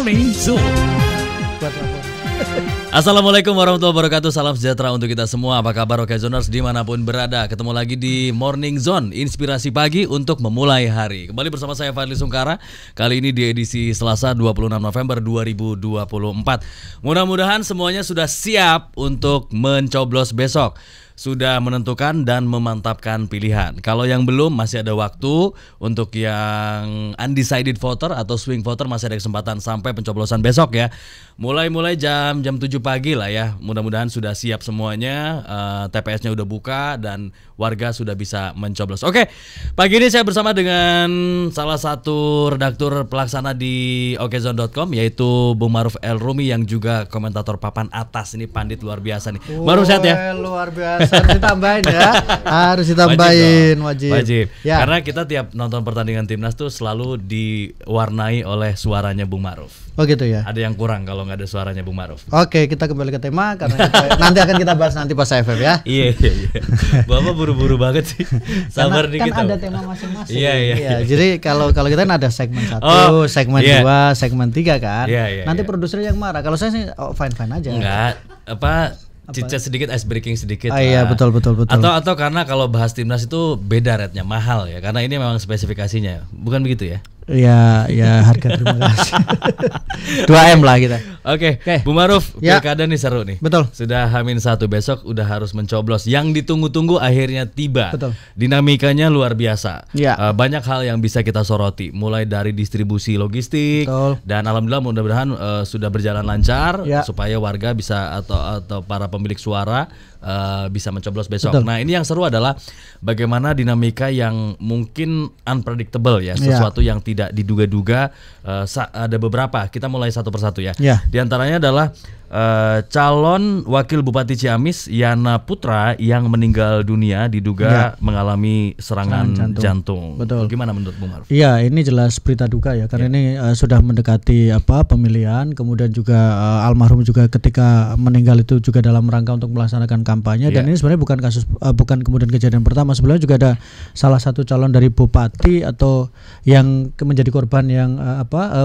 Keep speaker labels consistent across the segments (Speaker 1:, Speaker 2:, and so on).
Speaker 1: Morning Zone. Assalamualaikum warahmatullahi wabarakatuh. Salam sejahtera untuk kita semua. Apa kabar Oke Zoners dimanapun berada. Ketemu lagi di Morning Zone, inspirasi pagi untuk memulai hari. Kembali bersama saya Fadli Sungkara. Kali ini di edisi Selasa 26 November 2024. Mudah-mudahan semuanya sudah siap untuk mencoblos besok. Sudah menentukan dan memantapkan pilihan. Kalau yang belum, masih ada waktu. Untuk yang undecided voter atau swing voter masih ada kesempatan sampai pencoblosan besok ya. Mulai jam 7 pagi lah ya. Mudah-mudahan sudah siap semuanya. TPS-nya udah buka dan warga sudah bisa mencoblos. Oke, pagi ini saya bersama dengan salah satu redaktur pelaksana di okezone.com, yaitu Bung Maruf El Rumi yang juga komentator papan atas. Ini pandit luar biasa nih. Maruf sehat ya?
Speaker 2: Luar biasa. Harus ditambahin ya. Harus ditambahin, wajib.
Speaker 1: Ya. Karena kita tiap nonton pertandingan timnas tuh selalu diwarnai oleh suaranya Bung Maruf.
Speaker 2: Oh gitu ya.
Speaker 1: Ada yang kurang kalau nggak ada suaranya Bung Maruf.
Speaker 2: Oke, kita kembali ke tema karena nanti akan kita bahas nanti pas AFF ya.
Speaker 1: Iya. Bapak buru-buru banget sih. Sabar dikit.
Speaker 2: Kan ada tema masing-masing.
Speaker 1: Iya.
Speaker 2: Jadi kalau kita kan ada segmen 1, segmen 2, segmen 3 kan. Nanti produser yang marah. Kalau saya sih fine-fine aja.
Speaker 1: Enggak, cicet sedikit, ice breaking sedikit.
Speaker 2: Iya, betul.
Speaker 1: Atau karena kalau bahas timnas itu beda rate-nya, mahal ya. Karena ini memang spesifikasinya. Bukan begitu ya?
Speaker 2: Ya harga, terima kasih. 2M lah kita.
Speaker 1: Oke. Bu Maruf, pilkada nih seru nih.
Speaker 2: Betul.
Speaker 1: Sudah H-1 besok udah harus mencoblos. Yang ditunggu-tunggu akhirnya tiba.
Speaker 2: Betul.
Speaker 1: Dinamikanya luar biasa.
Speaker 2: Ya.
Speaker 1: Banyak hal yang bisa kita soroti. Mulai dari distribusi logistik.
Speaker 2: Betul.
Speaker 1: Dan alhamdulillah mudah-mudahan sudah berjalan lancar.
Speaker 2: Ya.
Speaker 1: Supaya warga bisa atau para pemilik suara bisa mencoblos besok.
Speaker 2: Betul.
Speaker 1: Nah, ini yang seru adalah bagaimana dinamika yang mungkin unpredictable ya, sesuatu yang tidak diduga-duga. Ada beberapa, kita mulai satu persatu ya. Di antaranya adalah calon wakil Bupati Ciamis Yana Putra yang meninggal dunia diduga mengalami serangan jantung.
Speaker 2: Betul.
Speaker 1: Gimana menurut Bung Maruf?
Speaker 2: Iya, ini jelas berita duka ya, karena ini sudah mendekati pemilihan, kemudian juga almarhum juga ketika meninggal itu juga dalam rangka untuk melaksanakan kampanye, dan ini sebenarnya bukan kemudian kejadian pertama. Sebelumnya juga ada salah satu calon dari bupati atau yang menjadi korban yang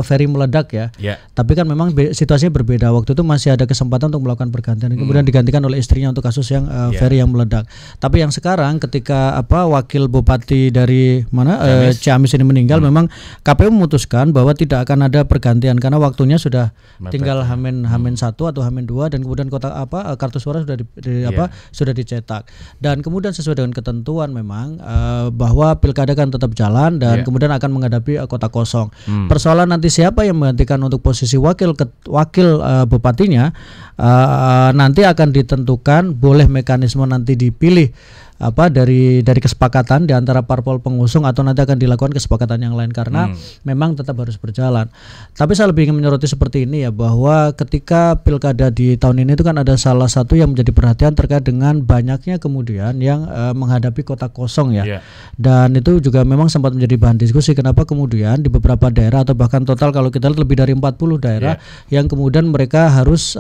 Speaker 2: ferry meledak ya. Tapi kan memang situasinya berbeda. Waktu itu masih ada kesempatan untuk melakukan pergantian, kemudian digantikan oleh istrinya untuk kasus yang ferry yang meledak. Tapi yang sekarang ketika wakil bupati dari Ciamis ini meninggal, memang KPU memutuskan bahwa tidak akan ada pergantian karena waktunya sudah tinggal H-1 atau H-2, dan kemudian kartu suara sudah dicetak. Dan kemudian sesuai dengan ketentuan memang bahwa pilkada kan tetap jalan dan kemudian akan menghadapi kota kosong. Persoalan nanti siapa yang menggantikan untuk posisi wakil bupatinya nanti akan ditentukan, boleh mekanisme nanti dipilih dari kesepakatan di antara parpol pengusung atau nanti akan dilakukan kesepakatan yang lain, karena memang tetap harus berjalan. Tapi saya lebih ingin menyoroti seperti ini ya, bahwa ketika pilkada di tahun ini itu kan ada salah satu yang menjadi perhatian terkait dengan banyaknya kemudian yang menghadapi kota kosong ya. Dan itu juga memang sempat menjadi bahan diskusi, kenapa kemudian di beberapa daerah atau bahkan total kalau kita lihat lebih dari 40 daerah yang kemudian mereka harus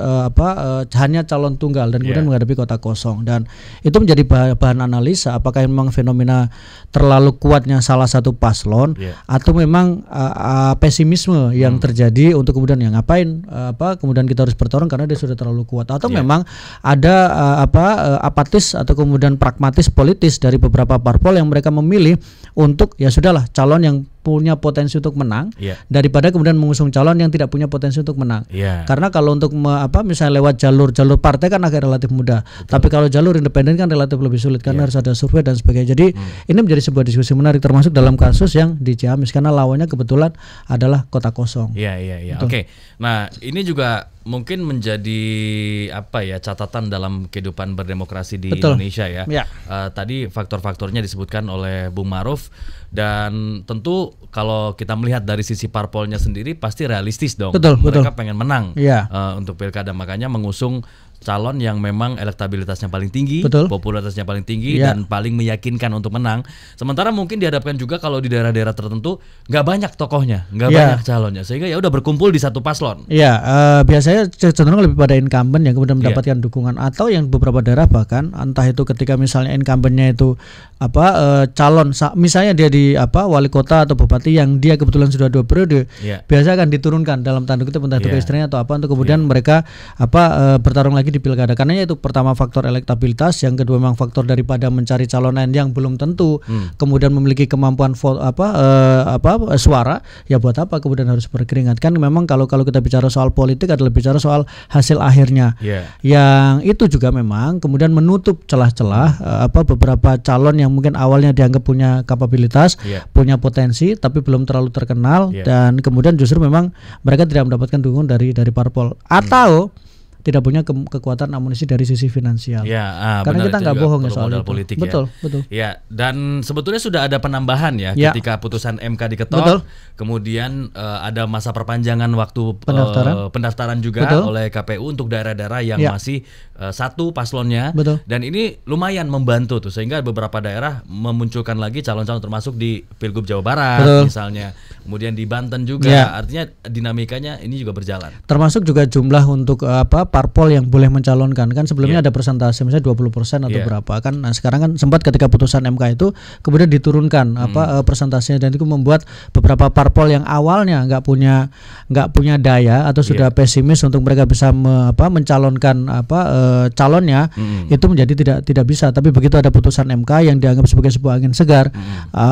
Speaker 2: hanya calon tunggal dan kemudian menghadapi kota kosong. Dan itu menjadi bahan analisa apakah memang fenomena terlalu kuatnya salah satu paslon atau memang pesimisme yang terjadi untuk kemudian yang ngapain kemudian kita harus bertarung karena dia sudah terlalu kuat, atau memang ada apatis atau kemudian pragmatis politis dari beberapa parpol yang mereka memilih untuk ya sudahlah calon yang punya potensi untuk menang daripada kemudian mengusung calon yang tidak punya potensi untuk menang. Karena kalau untuk misalnya lewat jalur partai kan agak relatif mudah. Tapi kalau jalur independen kan relatif lebih sulit karena harus ada survei dan sebagainya. Jadi ini menjadi sebuah diskusi menarik, termasuk dalam kasus yang di Ciamis karena lawannya kebetulan adalah kota kosong.
Speaker 1: Oke. Nah, ini juga mungkin menjadi catatan dalam kehidupan berdemokrasi di Indonesia ya. Tadi faktor-faktornya disebutkan oleh Bung Maruf, dan tentu kalau kita melihat dari sisi parpolnya sendiri pasti realistis dong. Mereka pengen menang untuk pilkada, makanya mengusung calon yang memang elektabilitasnya paling tinggi,
Speaker 2: Betul.
Speaker 1: popularitasnya paling tinggi,
Speaker 2: Iya.
Speaker 1: dan paling meyakinkan untuk menang. Sementara mungkin dihadapkan juga kalau di daerah-daerah tertentu nggak banyak tokohnya, nggak
Speaker 2: Iya.
Speaker 1: banyak calonnya, sehingga ya udah berkumpul di satu paslon.
Speaker 2: Iya, biasanya cenderung lebih pada incumbent yang kemudian
Speaker 1: Iya.
Speaker 2: mendapatkan dukungan, atau yang beberapa daerah bahkan entah itu ketika misalnya incumbentnya itu calon misalnya dia di wali kota atau bupati yang dia kebetulan sudah 2 periode,
Speaker 1: Iya.
Speaker 2: biasa akan diturunkan dalam tanda kutip entah itu
Speaker 1: Iya.
Speaker 2: istrinya atau apa untuk kemudian mereka bertarung lagi di pilkada. Karena itu pertama faktor elektabilitas, yang kedua memang faktor daripada mencari calon lain yang belum tentu kemudian memiliki kemampuan suara, ya buat apa kemudian harus berkeringat. Kan memang kalau kita bicara soal politik adalah bicara soal hasil akhirnya.
Speaker 1: Iya.
Speaker 2: Yang itu juga memang kemudian menutup celah-celah beberapa calon yang mungkin awalnya dianggap punya kapabilitas,
Speaker 1: Iya.
Speaker 2: punya potensi tapi belum terlalu terkenal,
Speaker 1: Iya.
Speaker 2: dan kemudian justru memang mereka tidak mendapatkan dukungan dari parpol, atau tidak punya kekuatan amunisi dari sisi finansial.
Speaker 1: Ya,
Speaker 2: Karena
Speaker 1: benar,
Speaker 2: kita
Speaker 1: itu
Speaker 2: nggak
Speaker 1: juga
Speaker 2: bohong ya
Speaker 1: perlu
Speaker 2: soal
Speaker 1: modal
Speaker 2: itu.
Speaker 1: politik
Speaker 2: Betul,
Speaker 1: ya.
Speaker 2: betul.
Speaker 1: Ya, dan sebetulnya sudah ada penambahan ya,
Speaker 2: Ya.
Speaker 1: ketika putusan MK diketok.
Speaker 2: Betul.
Speaker 1: Kemudian ada masa perpanjangan waktu pendaftaran juga
Speaker 2: Betul.
Speaker 1: oleh KPU untuk daerah-daerah yang
Speaker 2: Ya.
Speaker 1: masih satu paslonnya.
Speaker 2: Betul.
Speaker 1: Dan ini lumayan membantu tuh, sehingga beberapa daerah memunculkan lagi calon-calon, termasuk di Pilgub Jawa Barat
Speaker 2: Betul.
Speaker 1: misalnya. Kemudian di Banten juga.
Speaker 2: Ya.
Speaker 1: Artinya dinamikanya ini juga berjalan.
Speaker 2: Termasuk juga jumlah untuk parpol yang boleh mencalonkan. Kan sebelumnya ada persentase misalnya 20% atau berapa kan. Nah, sekarang kan sempat ketika putusan MK itu kemudian diturunkan persentasenya, dan itu membuat beberapa parpol yang awalnya nggak punya daya atau sudah pesimis untuk mereka bisa mencalonkan calonnya, itu menjadi tidak bisa. Tapi begitu ada putusan MK yang dianggap sebagai sebuah angin segar,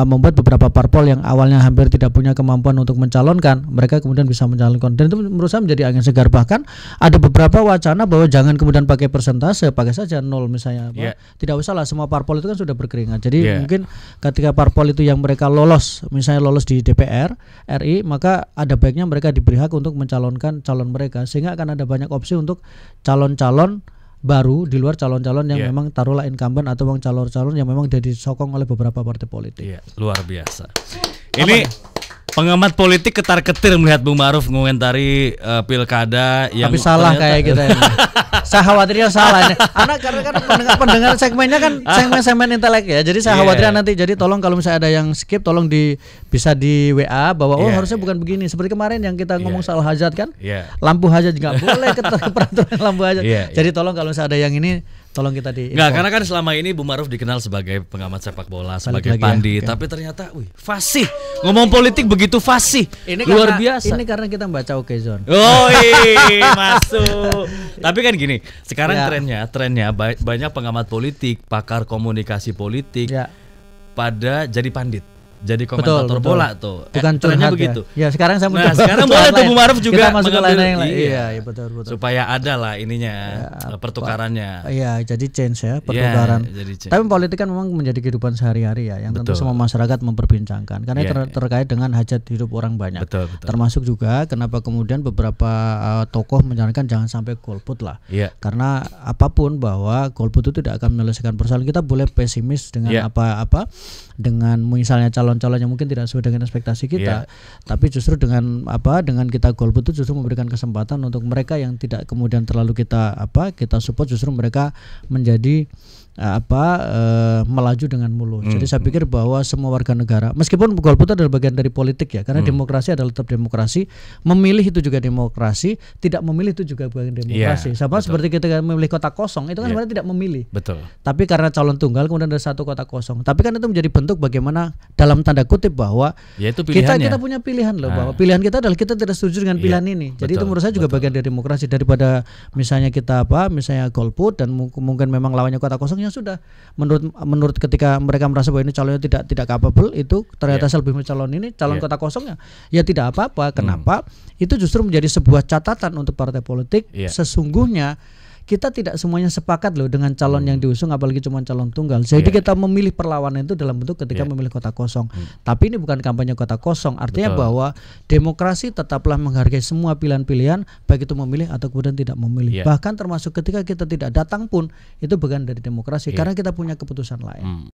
Speaker 2: membuat beberapa parpol yang awalnya hampir tidak punya kemampuan untuk mencalonkan, mereka kemudian bisa mencalonkan, dan itu menurut saya menjadi angin segar. Bahkan ada beberapa wacana bahwa jangan kemudian pakai persentase, pakai saja 0 misalnya. Tidak usah lah, semua parpol itu kan sudah berkeringat. Jadi mungkin ketika parpol itu yang mereka lolos, misalnya lolos di DPR RI, maka ada baiknya mereka diberi hak untuk mencalonkan calon mereka, sehingga akan ada banyak opsi untuk calon-calon baru di luar calon-calon yang memang taruhlah incumbent atau calon-calon yang memang sudah disokong oleh beberapa partai politik.
Speaker 1: Iya, luar biasa. Ini pengamat politik ketar-ketir melihat Bung Ma'ruf mengomentari pilkada yang
Speaker 2: tapi salah kayak kita ini. Saya khawatirnya salah ini. Karena kan pendengar segmennya kan segmen intelek ya. Jadi saya khawatirnya nanti, jadi tolong kalau misalnya ada yang skip, tolong bisa di WA bahwa harusnya bukan begini. Seperti kemarin yang kita ngomong soal hajat kan. Lampu hajat nggak boleh peraturan lampu hajat. Jadi tolong kalau misalnya ada yang ini, tolong kita di.
Speaker 1: Nggak, karena kan selama ini Bung Ma'ruf dikenal sebagai pengamat sepak bola, sebagai pandit, tapi ternyata fasih. Ngomong politik begitu fasih.
Speaker 2: Ini
Speaker 1: luar biasa.
Speaker 2: Ini karena kita baca Okezone.
Speaker 1: Oh, masuk. Tapi kan gini, sekarang trennya banyak pengamat politik, pakar komunikasi politik pada jadi pandit. Jadi komentator bola tuh.
Speaker 2: Bukan
Speaker 1: trennya
Speaker 2: curhat
Speaker 1: begitu.
Speaker 2: Ya, sekarang saya
Speaker 1: sekarang boleh tuh Bung Ma'ruf juga
Speaker 2: kita masuk ke lain yang lain.
Speaker 1: Iya,
Speaker 2: betul.
Speaker 1: Supaya ada lah ininya, pertukarannya.
Speaker 2: Iya, jadi change ya, pertukaran. Tapi politik kan memang menjadi kehidupan sehari-hari ya, yang tentu semua masyarakat memperbincangkan karena terkait dengan hajat hidup orang banyak.
Speaker 1: Betul.
Speaker 2: Termasuk juga kenapa kemudian beberapa tokoh menyarankan jangan sampai golput lah. Karena apapun bahwa golput itu tidak akan menyelesaikan persoalan. Kita boleh pesimis dengan dengan misalnya calon-calon yang mungkin tidak sesuai dengan ekspektasi kita, tapi justru dengan kita golput itu justru memberikan kesempatan untuk mereka yang tidak kemudian terlalu kita support, justru mereka menjadi melaju dengan mulus. Jadi saya pikir bahwa semua warga negara, meskipun golput adalah bagian dari politik ya, karena demokrasi adalah tetap demokrasi, memilih itu juga demokrasi, tidak memilih itu juga bagian demokrasi. Sama seperti kita memilih kota kosong, itu kan sebenarnya tidak memilih.
Speaker 1: Betul.
Speaker 2: Tapi karena calon tunggal kemudian ada satu kota kosong. Tapi kan itu menjadi bentuk bagaimana dalam tanda kutip bahwa kita punya pilihan loh, bahwa pilihan kita adalah kita tidak setuju dengan pilihan ini. Jadi itu menurut saya juga bagian dari demokrasi, daripada misalnya kita misalnya golput dan mungkin memang lawannya kota kosong, ya sudah, menurut ketika mereka merasa bahwa ini calonnya tidak capable, itu ternyata saya lebih mencalon ini calon kota kosongnya, ya tidak apa-apa. Kenapa? Itu justru menjadi sebuah catatan untuk partai politik. Sesungguhnya kita tidak semuanya sepakat loh dengan calon yang diusung, apalagi cuma calon tunggal. Jadi kita memilih perlawanan itu dalam bentuk ketika memilih kota kosong. Tapi ini bukan kampanye kota kosong. Artinya bahwa demokrasi tetaplah menghargai semua pilihan-pilihan, baik itu memilih atau kemudian tidak memilih. Bahkan termasuk ketika kita tidak datang pun itu bagian dari demokrasi, karena kita punya keputusan lain.